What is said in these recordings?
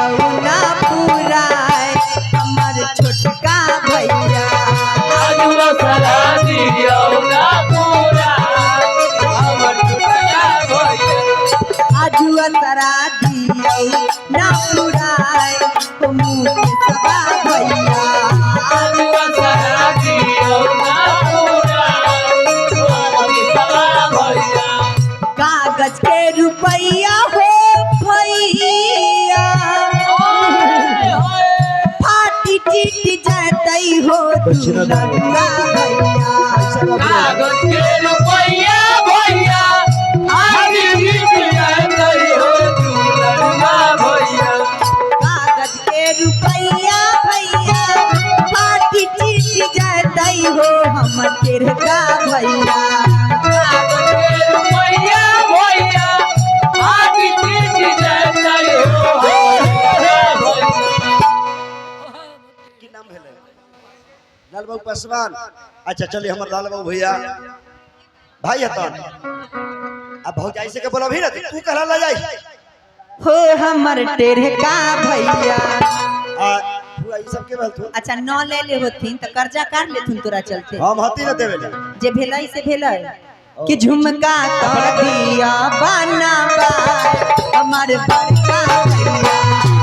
दियो ना पुराए हमर छोटका भैया आजुआ सरा दियो ना पुराए हमर छोटका भैया आजुआ सरा दियो ना पुराए मुकेशवा भैया आजुआ सरा दियो ना पुराए मुकेशवा भैया कागज के रुपया हो भैया फाटी चिटी जातई हो दुलरुआ भैया कागज के रुपया भैया आगे जीत जातई हो दुलरुआ भैया कागज के रुपया भैया फाटी चिटी जातई हो हमर तेरका भैया कागज के रुपया भैया आगे जीत जातई हो की नाम है लाल बाबू पासवान। अच्छा चलिए हमारे लाल बाबू भैया भाई हतन अब भौजाई से के बोला भी ना तू कहला ला जाई हो हमर तेरका भैया तू आई सब के बोल तू अच्छा न ले ले होथिन त कर्जा काट लेथिन तोरा चलते हम हती न देवे जे भेलै से भेलै कि झुमका कर दिया बनाबा हमर बड़का भैया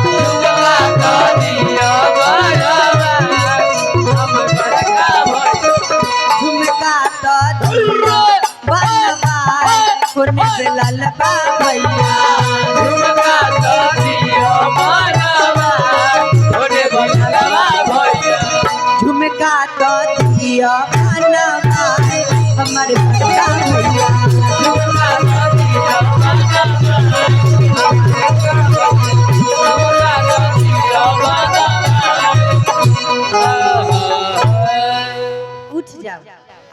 झुमका कर दिया बनाबा हमर बड़का भैया झुमका तो दिया बनाबा पुरने बेललबा भैया झुमका कर दिया बनाबा पुरने बेललबा भैया झुमका तो दिया बनाबा हमर बड़का भैया झुमका कर दिया बनाबा झुमका कर दिया बनाबा उठ जाओ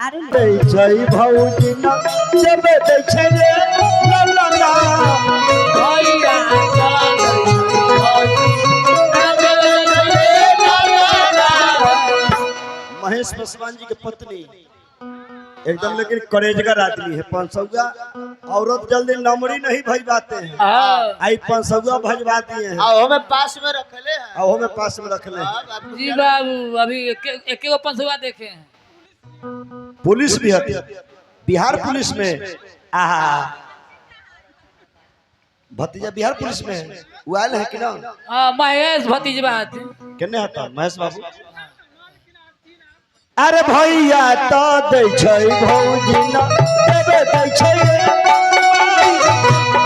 आरे दै छै भौजी न देबे दै छै रे ला ला ला भैया महेश पासवान जी की पत्नी एकदम लेकिन करेजगर आदमी है। 500 औरत जल्दी नमरी नहीं भजवाते हैं आई 500 भजवा दिए हैं हमें पास में रखले हैं और हमें पास में रखले हैं। जी बाबू अभी एक 500 देखे हैं पुलिस भी है बिहार पुलिस में आहा भतीजा बिहार पुलिस में है वो आयल है कि ना महेश भतीजबा केने हता महेश बाबू अरे भैया तो दै छै भौजी न देबे दै छै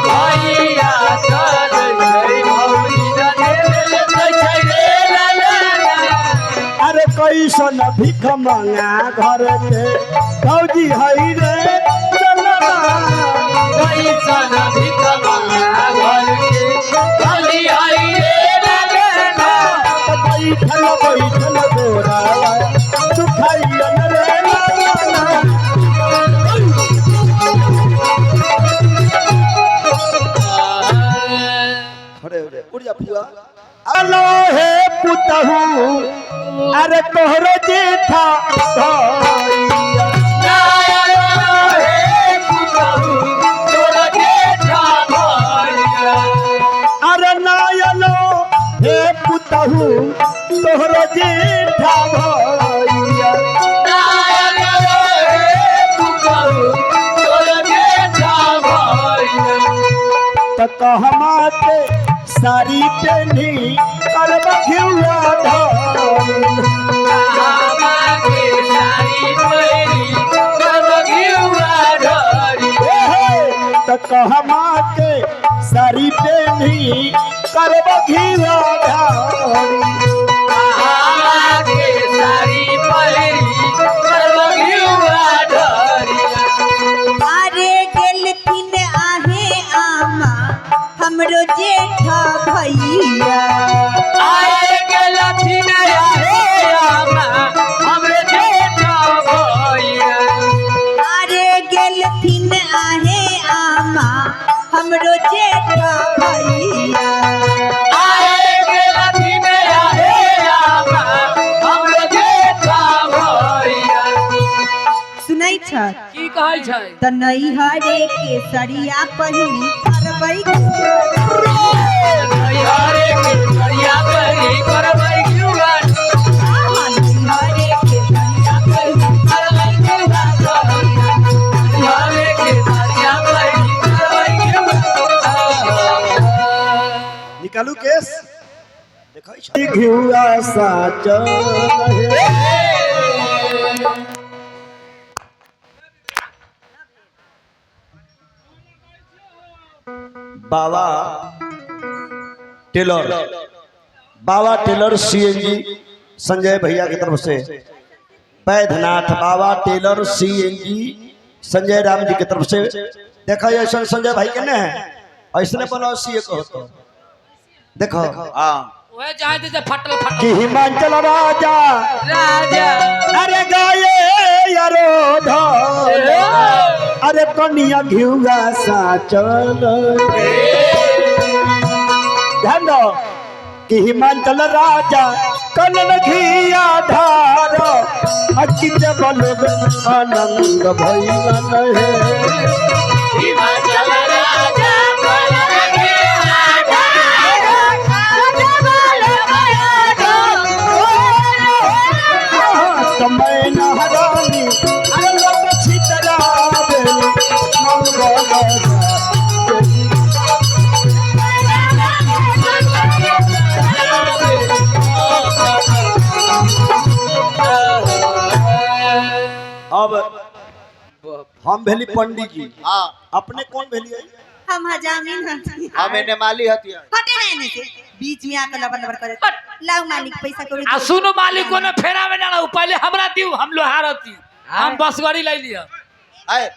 भैया अरे कैसन भीख मंगा घर के भौजी हई रे चलना कैसन भीख मंगा घर के भौजी हई रे बैठल बैठल गोरा सुखाइयन रे खड़े रे उड़ जा फुआ अलो हे पुतहू अरे तोहरो जेठा अरे नायलो हे पुतहू तोहरो जेठा भैया त कहमा के साड़ी पहनी करब घिउआ त कहमा के साड़ी पहनी करब घिउआ अरे गेलथिन आहे आमा हमरो जेठा भैया अरे गेलथिन आहे आमा हमरो जेठा भैया सुनै छ की कहै छै त नैहरे के सरिया पहिनी करबै हरे निकालू केस देखो घिउआ सा चल बाबा टेलर सीएनजी संजय भैया की तरफ से बैद्यनाथ बाबा टेलर सीएनजी संजय राम जी की तरफ से देखा ऐसा संजय भाई के है ऐसने बनाओ सीए को तो देखो ओए जाए दे फटल फटल कि हिमाचल राजा राजा अरे गाये यारो धोल अरे कनिया घिउआ सा चल ध्यान दो कि हिमाचल राजा कनन घिया धार अचित बलग आनंद भइलन है हिमाचल राजा कनन घिया धार अचित बलग समय नहरानी अलग छितरा बेल मंगल अब हम भेली पंडित जी अपने कौन भेली है हम हजामिन हती हम एने माली हती हटे नहीं नहीं से बीच में आकर लबर लबर करे लाओ मालिक पैसा कौड़ी आ सुनो मालिक को ने फेरा में डाला पहले हमरा दियो हम लोहार हती हम बस गाड़ी ले लिया आए